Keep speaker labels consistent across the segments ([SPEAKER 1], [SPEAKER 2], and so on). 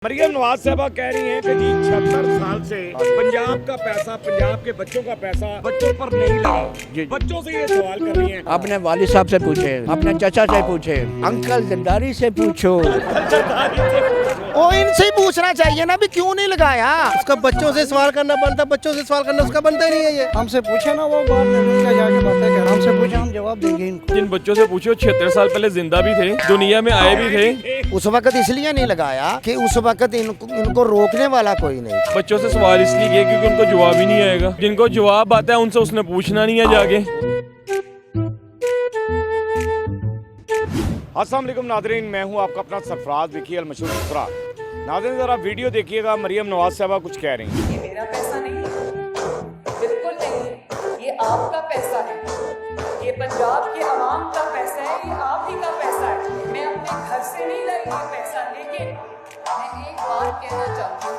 [SPEAKER 1] मरियम नवाज साहबा कह रही हैं कि जी 76 साल से पंजाब का पैसा, पंजाब के बच्चों का पैसा बच्चों पर नहीं लगा। बच्चों से ये सवाल कर रही हैं।
[SPEAKER 2] अपने वालिद साहब से पूछे, अपने चाचा से पूछे, अंकल जरदारी से पूछो।
[SPEAKER 3] ओ इनसे ही पूछना चाहिए ना भी क्यों नहीं लगाया।
[SPEAKER 4] उसका बच्चों से सवाल करना बनता, बच्चों से सवाल करना उसका बनता ही नहीं है। ये हमसे पूछे ना, वो बात क्या जाके बातें कर, हमसे पूछे हम जवाब देंगे इनको।
[SPEAKER 5] जिन बच्चों से पूछो 76 साल पहले जिंदा भी थे, दुनिया में आए भी थे।
[SPEAKER 3] उस वक्त इसलिए नहीं लगाया कि उस वक्त इनको रोकने वाला कोई नहीं।
[SPEAKER 5] बच्चों से सवाल इसलिए किए क्योंकि उनको जवाब ही नहीं आएगा। जिनको जवाब आता है उनसे उसने पूछना नहीं है जाके।
[SPEAKER 1] अस्सलाम वालेकुम नादरीन, मैं हूं आपका अपना सरफराज विकी अल मशहूर फुकरा। नादरीन ज़रा वीडियो देखिएगा। मरियम नवाज साहबा कुछ कह रही हैं।
[SPEAKER 6] ये मेरा पैसा नहीं है, बिल्कुल नहीं है। ये आपका पैसा है, ये पंजाब के अवाम का पैसा है, ये आप ही का पैसा है। मैं अपने घर से नहीं लाई ये पैसा, लेकिन मैं एक बात कहना चाहती हूँ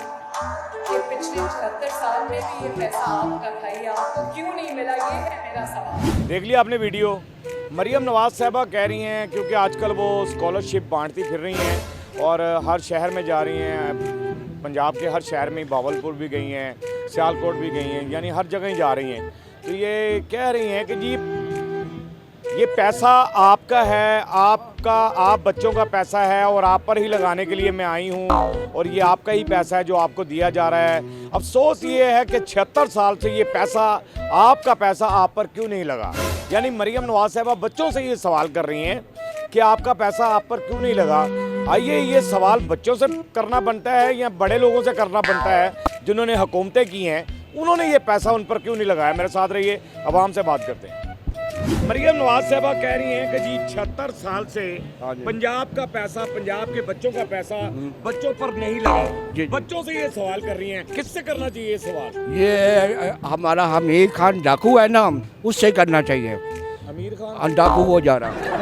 [SPEAKER 6] कि पिछले 76 साल में भी ये पैसा आपका था, ये आपको क्यों नहीं मिला, ये है मेरा सवाल।
[SPEAKER 1] देख लिया आपने वीडियो। मरियम नवाज साहबा कह रही हैं क्योंकि आजकल वो स्कॉलरशिप बांटती फिर रही हैं और हर शहर में जा रही हैं। पंजाब के हर शहर में, बावलपुर भी गई हैं, सियालकोट भी गई हैं, यानी हर जगह ही जा रही हैं। तो ये कह रही हैं कि जी ये पैसा आपका है, आप बच्चों का पैसा है और आप पर ही लगाने के लिए मैं आई हूँ और ये आपका ही पैसा है जो आपको दिया जा रहा है। अफसोस ये है कि 76 साल से ये पैसा, आपका पैसा आप पर क्यों नहीं लगा। यानी मरियम नवाज साहबा बच्चों से ये सवाल कर रही हैं कि आपका पैसा आप पर क्यों नहीं लगा। आइए, ये सवाल बच्चों से करना बनता है या बड़े लोगों से करना बनता है जिन्होंने हुकूमतें की हैं, उन्होंने ये पैसा उन पर क्यों नहीं लगाया। मेरे साथ रहिए, आवाम से बात करते हैं। मरियम नवाज साहबा कह रही हैं कि जी 76 साल से पंजाब का पैसा, पंजाब के बच्चों का पैसा बच्चों पर नहीं लगा। बच्चों से ये सवाल कर रही हैं। किससे करना चाहिए ये सवाल?
[SPEAKER 2] ये हमारा आमिर खान डाकू है ना, उससे करना चाहिए।
[SPEAKER 1] आमिर खान
[SPEAKER 2] डाकू हो जा रहा।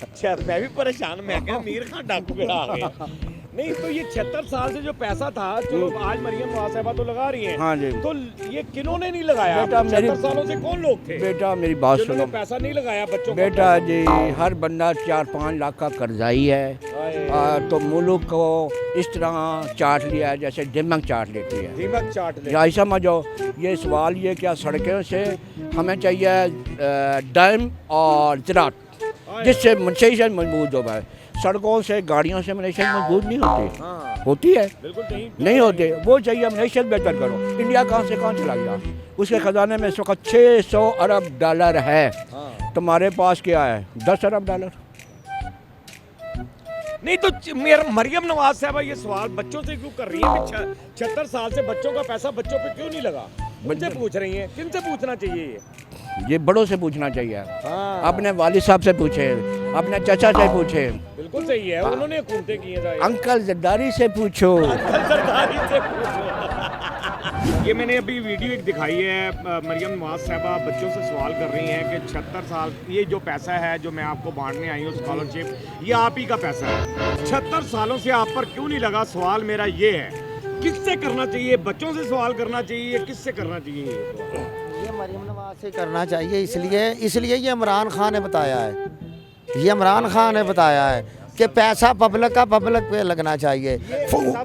[SPEAKER 1] अच्छा, मैं भी परेशान। मैं क्या आमिर खान डाकू केड़ा आ गया। नहीं तो ये 76 साल से जो पैसा था, चलो आज मरियम नवाज साहबा तो लगा रही हैं।
[SPEAKER 2] हाँ जी।
[SPEAKER 1] तो ये किन्होंने नहीं लगाया?
[SPEAKER 2] बेटा,
[SPEAKER 1] 76 सालों से कौन लोग थे
[SPEAKER 2] बेटा मेरी बात
[SPEAKER 1] जिन्होंने
[SPEAKER 2] सुनो।
[SPEAKER 1] पैसा नहीं लगाया बच्चों का?
[SPEAKER 2] बेटा जी, हर बंदा 4-5 लाख का कर्जाई है। तो मुल्क को इस तरह चाट लिया है जैसे दिमाग चाट लेती है।
[SPEAKER 1] दीमक चाट ले।
[SPEAKER 2] या समझो, ये सवाल ये क्या, सड़कों से हमें चाहिए डैम और ज़राअत, जिससे मैशत मजबूत हो पाए। सड़कों से, गाड़ियों से मैशत मजबूत नहीं होती।
[SPEAKER 1] हाँ,
[SPEAKER 2] होती है?
[SPEAKER 1] बिल्कुल
[SPEAKER 2] नहीं होते। वो चाहिए मैशत बेहतर करो। इंडिया कहाँ से कहाँ चला गया? उसके ख़जाने में इस वक्त 600 अरब डॉलर है।
[SPEAKER 1] हाँ।
[SPEAKER 2] तुम्हारे पास क्या है? 10 अरब डॉलर।
[SPEAKER 1] नहीं तो मरियम नवाज साहबा ये सवाल बच्चों से क्यों कर रही है? 76 साल से बच्चों का पैसा बच्चों पे क्यों नहीं लगा? मुझसे पूछ रही हैं। किनसे पूछना चाहिए
[SPEAKER 2] ये बड़ों से पूछना चाहिए।
[SPEAKER 1] हाँ।
[SPEAKER 2] अपने वालिद साहब से पूछे, अपने चाचा से पूछे,
[SPEAKER 1] बिल्कुल सही है, उन्होंने हुकूमतें की हैं।
[SPEAKER 2] अंकल जरदारी से पूछो।
[SPEAKER 1] सरदारी से पूछो। ये मैंने अभी वीडियो एक दिखाई है। मरियम नवाज साहबा बच्चों से सवाल कर रही हैं कि 76 साल, ये जो पैसा है जो मैं आपको बांटने आई हूँ स्कॉलरशिप, ये आप ही का पैसा है। 76 सालों से आप पर क्यों नहीं लगा? सवाल मेरा ये है, किससे करना चाहिए? बच्चों से सवाल करना चाहिए, किससे करना चाहिए?
[SPEAKER 3] ये मरियम नवाज से करना चाहिए। इसलिए ये इमरान खान ने बताया है, ये इमरान खान ने बताया है कि पैसा पब्लिक का पब्लिक पे लगना चाहिए।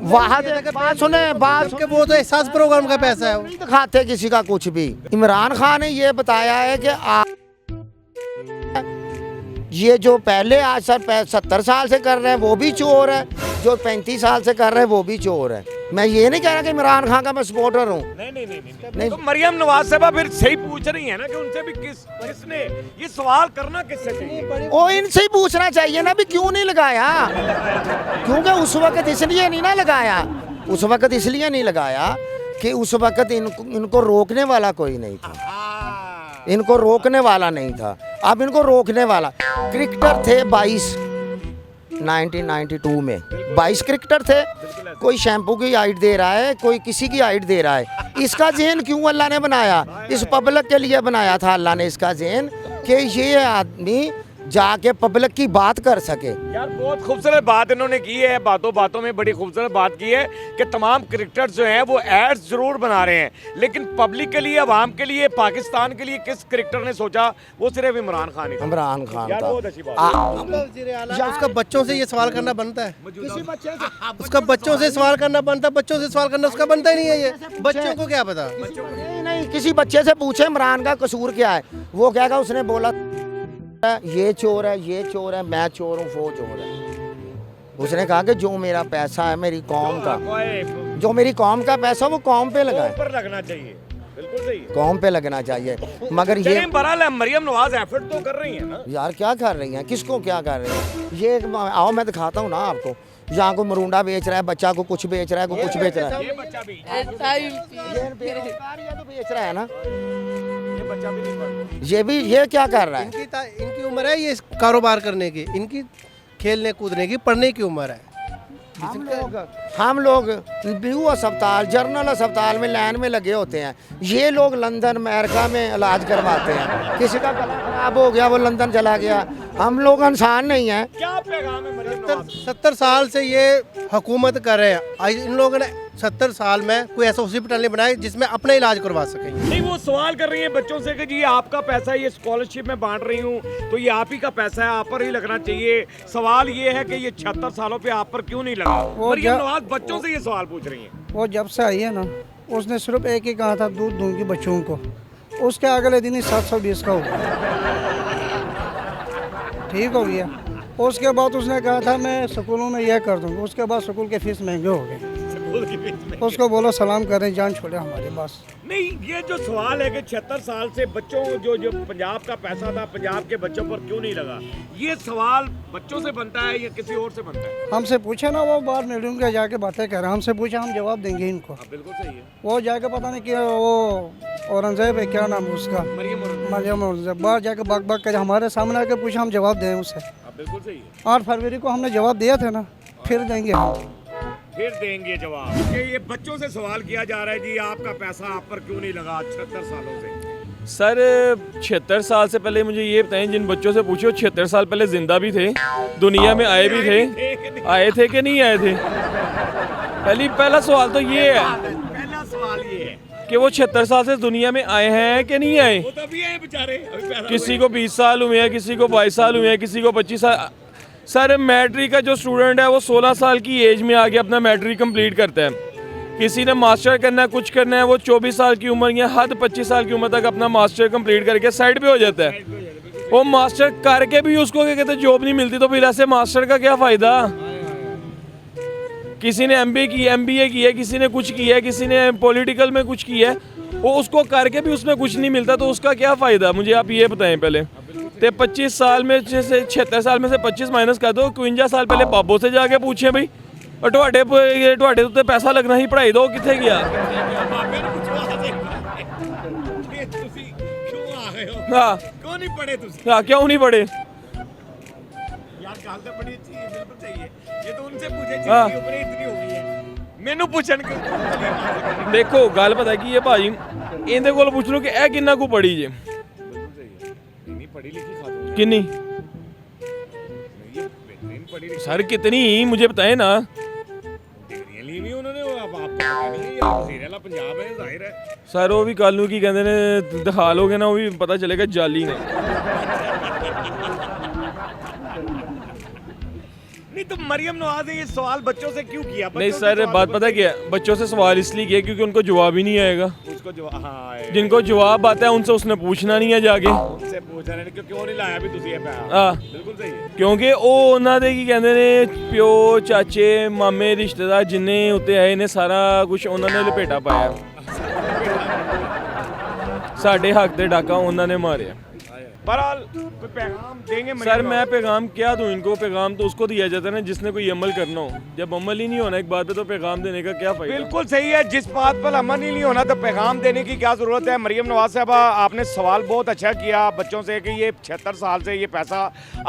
[SPEAKER 3] वहाँ बात सुने, बात
[SPEAKER 4] के वो तो एहसास प्रोग्राम का पैसा है।
[SPEAKER 3] नहीं दिखाते किसी का कुछ भी। इमरान खान ने ये बताया है कि ये जो पहले आज 70 साल से कर रहे हैं वो भी चोर है, जो 35 साल से कर रहे हैं वो भी चोर है। मैं ये नहीं कह रहा कि इमरान खान का मैं सपोर्टर हूँ।
[SPEAKER 1] नहीं तो मरियम नवाज साहबा फिर सही पूछ रही है ना कि उनसे भी किसने ये सवाल करना किससे चाहिए?
[SPEAKER 3] ओ इनसे ही पूछना चाहिए ना भी क्यों नहीं लगाया। क्योंकि उस वक्त इसलिए नहीं ना लगाया, उस वक्त इसलिए नहीं लगाया कि उस वक्त इनको रोकने वाला कोई नहीं था। इनको रोकने वाला नहीं था। अब इनको रोकने वाला क्रिकेटर थे 1992 में 22 क्रिकेटर थे। कोई शैम्पू की हाइट दे रहा है, कोई किसी की हाइट दे रहा है। इसका ज़हन क्यों अल्लाह ने बनाया? इस पब्लिक के लिए बनाया था अल्लाह ने इसका ज़हन कि ये आदमी जाके पब्लिक की बात कर सके।
[SPEAKER 1] यार बहुत खूबसूरत बात इन्होंने की है, बातों बातों में बड़ी खूबसूरत बात की है कि तमाम क्रिकेटर्स जो हैं वो एड्स जरूर बना रहे हैं, लेकिन पब्लिक के लिए, अवाम के लिए, पाकिस्तान के लिए किस क्रिकेटर ने सोचा? वो सिर्फ इमरान खान ही था।
[SPEAKER 3] इमरान खान
[SPEAKER 1] यार
[SPEAKER 3] था।
[SPEAKER 1] बहुत अच्छी बात है।
[SPEAKER 4] उसका बच्चों से ये सवाल करना बनता है,
[SPEAKER 3] किसी बच्चे से
[SPEAKER 4] उसका बच्चों से सवाल करना बनता है, बच्चों से सवाल करना उसका बनता ही नहीं है। ये बच्चों को क्या पता?
[SPEAKER 3] नहीं नहीं, किसी बच्चे से पूछे इमरान का कसूर क्या है, वो कहेगा उसने बोला ये चोर है, ये चोर है, मैं चोर हूँ, वो चोर है। उसने कहा कि जो मेरा पैसा है मेरी कौम का, जो मेरी कौम का पैसा वो कौम पे लगाए,
[SPEAKER 1] पर लगना चाहिए। बिल्कुल सही है।
[SPEAKER 3] कौम पे लगना चाहिए। मगर ये
[SPEAKER 1] चलें, बहरहाल मरियम नवाज एफर्ट तो कर रही है ना।
[SPEAKER 3] यार क्या कर रही हैं, किसको क्या कर रही हैं? ये आओ मैं दिखाता हूँ ना आपको, यहाँ को मरूंडा बेच रहा है, बच्चा को कुछ बेच रहा है, को कुछ बेच रहा है।
[SPEAKER 1] ये बच्चा भी,
[SPEAKER 3] ये बेरोजगार ये तो बेच रहा है ना,
[SPEAKER 1] ये बच्चा भी नहीं पढ़ता।
[SPEAKER 3] ये क्या कर रहा है?
[SPEAKER 4] इनकी उम्र है ये कारोबार करने की, इनकी खेलने कूदने की, पढ़ने की उम्र है।
[SPEAKER 3] हम लोग ब्लू अस्पताल, जर्नल अस्पताल में लाइन में लगे होते हैं, ये लोग लंदन अमेरिका में इलाज करवाते हैं। किसी का गला खराब हो गया वो लंदन चला गया। हम लोग इंसान नहीं हैं।
[SPEAKER 1] क्या पैगाम है मरियम नवाज?
[SPEAKER 4] 70 साल से ये हुकूमत कर रहे हैं, आज इन लोगों ने 70 साल में कोई ऐसा हॉस्पिटल नहीं बनाया जिसमें अपना इलाज करवा सकें।
[SPEAKER 1] नहीं, वो सवाल कर रही है बच्चों से कि जी ये आपका पैसा है, ये स्कॉलरशिप में बांट रही हूँ तो ये आप ही का पैसा है, आप पर ही लगना चाहिए। सवाल ये है कि ये 76 सालों पे आप पर क्यों नहीं लगा? मरियम नवाज बच्चों से ये सवाल पूछ रही हैं।
[SPEAKER 4] वो जब से आई है ना, उसने सिर्फ एक ही कहा था दूध दूंगी बच्चों को, उसके अगले दिन ही 720 का हो गया, ठीक हो गया। उसके बाद उसने कहा था मैं स्कूलों में यह कर दूंगा, उसके बाद स्कूल के फीस महंगे हो गए। उसको बोलो सलाम करें, जान छोड़े हमारे पास।
[SPEAKER 1] नहीं, ये जो सवाल है कि 76 साल से बच्चों जो पंजाब का पैसा था पंजाब के बच्चों पर क्यों नहीं लगा, ये सवाल बच्चों से बनता है या किसी और से बनता है?
[SPEAKER 4] हमसे पूछे ना, वो बाहर मीडियम के जाके बातें कर रहे हैं, हमसे पूछे हम जवाब देंगे इनको।
[SPEAKER 1] बिल्कुल सही है।
[SPEAKER 4] वो जाके पता नहीं क्या, वो औरंगजेब है, क्या नाम है उसका, मरियम औरंगजेब, बाहर जाके बाग बाग कर हमारे सामने आके पूछे हम जवाब दें उसे।
[SPEAKER 1] बिल्कुल सही है।
[SPEAKER 4] 8 फरवरी को हमने जवाब दिया था ना, फिर देंगे हम,
[SPEAKER 1] फिर देंगे जवाब। कि ये बच्चों से सवाल किया जा रहा है जी आपका पैसा आप पर क्यों नहीं लगा 76 सालों से?
[SPEAKER 5] सर 76 साल से पहले मुझे ये बताएं, जिन बच्चों से पूछो 76 साल पहले जिंदा भी थे, दुनिया में आए भी थे, आए थे कि नहीं आए थे? पहला सवाल तो ये है,
[SPEAKER 1] पहला सवाल ये है
[SPEAKER 5] कि वो 76 साल से दुनिया में आए हैं कि नहीं आए?
[SPEAKER 1] वो तभी है बेचारे, अभी पैदा
[SPEAKER 5] किसी को 20 साल हुए हैं, किसी को 22 साल हुए हैं, किसी को 25 साल। सर मैट्रिक का जो स्टूडेंट है वो 16 साल की एज में आके अपना मैट्रिक कंप्लीट करता है। किसी ने मास्टर करना है, कुछ करना है, वो 24 साल की उम्र या हद 25 साल की उम्र तक अपना मास्टर कंप्लीट करके साइड पे हो जाता है। वो मास्टर करके भी उसको क्या कहते हैं जॉब नहीं मिलती, तो फिर ऐसे मास्टर का क्या फ़ायदा? किसी ने MBA की, MBA की है, किसी ने कुछ किया है, किसी ने पॉलिटिकल में कुछ किया है, वो उसको करके भी उसमें कुछ नहीं मिलता, तो उसका क्या फ़ायदा? मुझे आप ये बताएं पहले। तो 25 साल में से 76 साल में से 25 माइनस कर दो, 51 साल पहले बाबो से जाके पूछे भाई और ਤੁਹਾਡੇ ਉੱਤੇ ਪੈਸਾ ਲੱਗਣਾ ਹੀ ਪੜ੍ਹਾਈ ਦੋ ਕਿੱਥੇ ਗਿਆ?
[SPEAKER 1] ਤੁਸੀਂ ਕਿਉਂ ਆ ਗਏ ਹੋ?
[SPEAKER 5] हाँ
[SPEAKER 1] क्यों नहीं पढ़े ਤੁਸੀਂ?
[SPEAKER 5] हाँ क्यों नहीं पढ़े?
[SPEAKER 1] यार ਗੱਲ ਤਾਂ ਬੜੀ अच्छी है, बिल्कुल सही है। ये तो उनसे पूछे
[SPEAKER 5] हाँ।
[SPEAKER 1] जिनकी उम्र इतनी हो गई है, ਮੈਨੂੰ ਪੁੱਛਣ ਕਿ
[SPEAKER 5] देखो गल पता की है भाजी, ਇਹਦੇ ਕੋਲ ਪੁੱਛ ਲਓ ਕਿ ਇਹ ਕਿੰਨਾ ਕੁ ਪੜੀ ਜੇ?
[SPEAKER 1] नहीं पढ़ी लिखी खातून
[SPEAKER 5] किन्नी?
[SPEAKER 1] ये बेहतरीन पढ़ी लिखी
[SPEAKER 5] सर कितनी मुझे बताए ना।
[SPEAKER 1] डिग्रियां ली हुई उन्होंने, वो अब आपको पता नहीं है, ये वज़ीर आला पंजाब है, जाहिर है।
[SPEAKER 5] सर वो भी कल ਨੂੰ ਕੀ ਕਹਿੰਦੇ ਨੇ ਦਿਖਾ ਲੋਗੇ ਨਾ, ਉਹ ਵੀ ਪਤਾ ਚੱਲੇਗਾ ਜਾਲੀ ਨੇ।
[SPEAKER 1] नहीं तो मरियम नवाज ने ये सवाल बच्चों से क्यों किया? बच्चों
[SPEAKER 5] नहीं
[SPEAKER 1] से
[SPEAKER 5] सर
[SPEAKER 1] सवाल
[SPEAKER 5] बात पता क्या है, बच्चों से सवाल इसलिए किया क्योंकि उनको जवाब ही नहीं आएगा।
[SPEAKER 1] उसको जो हाँ
[SPEAKER 5] जिनको जवाब आता है उनसे उसने पूछना नहीं है जाके।
[SPEAKER 1] उनसे पूछ रहे हैं कि क्यों नहीं लाया भी ਤੁਸੀਂ ਇਹ ਪੈਸਾ?
[SPEAKER 5] हाँ
[SPEAKER 1] ਬਿਲਕੁਲ ਸਹੀ ਹੈ।
[SPEAKER 5] ਕਿਉਂਕਿ ਉਹ ਉਹਨਾਂ ਦੇ ਕੀ ਕਹਿੰਦੇ ਨੇ ਪਿਓ ਚਾਚੇ ਮਾਮੇ ਰਿਸ਼ਤੇਦਾਰ ਜਿੰਨੇ ਉੱਤੇ ਆਏ ਨੇ ਸਾਰਾ ਕੁਝ ਉਹਨਾਂ ਨੇ ਲਪੇਟਾ ਪਾਇਆ। ਸਾਡੇ ਹੱਕ ਤੇ ਡਾਕਾ ਉਹਨਾਂ ਨੇ ਮਾਰਿਆ।
[SPEAKER 1] बहरहाल कोई पैगाम देंगे मरियम
[SPEAKER 5] सर
[SPEAKER 1] नवाज?
[SPEAKER 5] मैं पैगाम क्या दूं इनको? पैगाम तो उसको दिया जाता है ना जिसने कोई अमल करना हो। जब अमल ही नहीं होना एक बात पे तो पैगाम देने का क्या फायदा?
[SPEAKER 1] बिल्कुल सही है। जिस बात पर अमल ही नहीं होना तो पैगाम देने की क्या ज़रूरत है? मरियम नवाज साहबा आपने सवाल बहुत अच्छा किया बच्चों से कि ये 76 साल से ये पैसा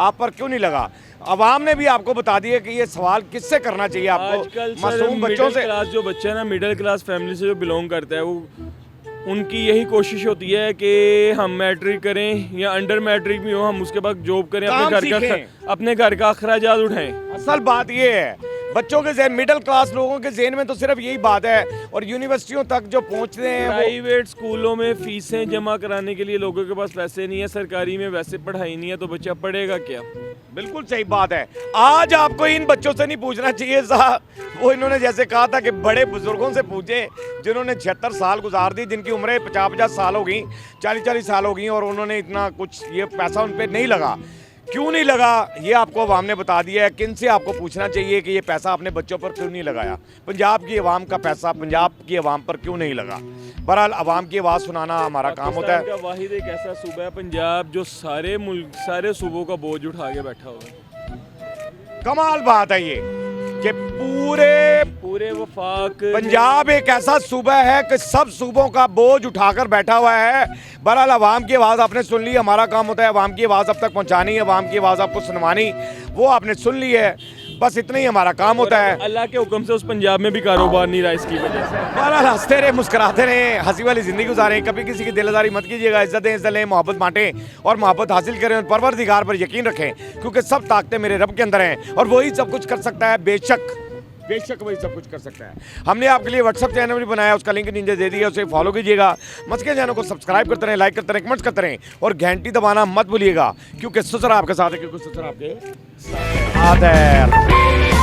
[SPEAKER 1] आप पर क्यों नहीं लगा। अवाम ने भी आपको बता दिया कि ये सवाल किससे करना चाहिए आपको,
[SPEAKER 5] आजकल
[SPEAKER 1] मासूम बच्चों से।
[SPEAKER 5] क्लास जो बच्चा है ना, मिडिल क्लास फैमिली से जो बिलोंग करता है, वो उनकी यही कोशिश होती है कि हम मैट्रिक करें या अंडर मैट्रिक भी हो, हम उसके बाद जॉब करें,
[SPEAKER 1] काम सीखें।
[SPEAKER 5] अपने घर का अखराजात उठाएं।
[SPEAKER 1] असल बात ये है, बच्चों के जहन, मिडिल क्लास लोगों के जहन में तो सिर्फ यही बात है, और यूनिवर्सिटियों तक जो पहुंचते हैं वो
[SPEAKER 5] प्राइवेट स्कूलों में फीसें जमा कराने के लिए लोगों के पास पैसे नहीं है, सरकारी में वैसे पढ़ाई नहीं है, तो बच्चा पढ़ेगा क्या?
[SPEAKER 1] बिल्कुल सही बात है। आज आपको इन बच्चों से नहीं पूछना चाहिए साहब, वो इन्होंने जैसे कहा था कि बड़े बुजुर्गों से पूछे जिन्होंने 76 साल गुजार दी, जिनकी उम्रें 50-50 साल हो गई, 40-40 साल हो गई, और उन्होंने इतना कुछ ये पैसा उन पर नहीं लगा। क्यों नहीं लगा ये आपको अवाम ने बता दिया है। किन से आपको पूछना चाहिए कि ये पैसा अपने बच्चों पर क्यों नहीं लगाया? पंजाब की अवाम का पैसा पंजाब की अवाम पर क्यों नहीं लगा? बहरहाल अवाम की आवाज़ सुनाना हमारा काम होता है।
[SPEAKER 5] पाकिस्तान का वाहिद एक ऐसा सूबा है पंजाब जो सारे मुल्क, सारे सूबों का बोझ उठा के बैठा हुआ है।
[SPEAKER 1] कमाल बात है ये कि
[SPEAKER 5] पूरे वफाक
[SPEAKER 1] पंजाब एक ऐसा सूबा है कि सब सूबों का बोझ उठाकर बैठा हुआ है। बहरहाल अवाम की आवाज़ आपने सुन ली, हमारा काम होता है अवाम की आवाज़ अब तक पहुंचानी, अवाम की आवाज़ आपको सुनवानी, वो आपने सुन ली है, बस इतना ही हमारा काम होता है।
[SPEAKER 5] अल्लाह के हुक्म से उस पंजाब में भी कारोबार नहीं रहा इसकी वजह से।
[SPEAKER 1] बहरहाल हंसते रहे, मुस्कुराते रहे, हंसी वाली ज़िंदगी गुजारें, कभी किसी की दिलदारी मत कीजिएगा, इज्जत दें, इज्जत लें, मोहब्बत बांटें और मोहब्बत हासिल करें, और परवरदिगार पर यकीन रखें, क्योंकि सब ताकतें मेरे रब के अंदर हैं और वही सब कुछ कर सकता है। बेशक वही सब कुछ कर सकता है। हमने आपके लिए व्हाट्सअप चैनल भी बनाया, उसका लिंक नीचे दे दिया, उसे फॉलो कीजिएगा। मस्के चैनल को सब्सक्राइब करते रहें, लाइक करते रहें, कमेंट्स करते रहें, और घंटी दबाना मत भूलिएगा, क्योंकि ससुर आपके साथ है, क्योंकि ससुर आपके साथ है।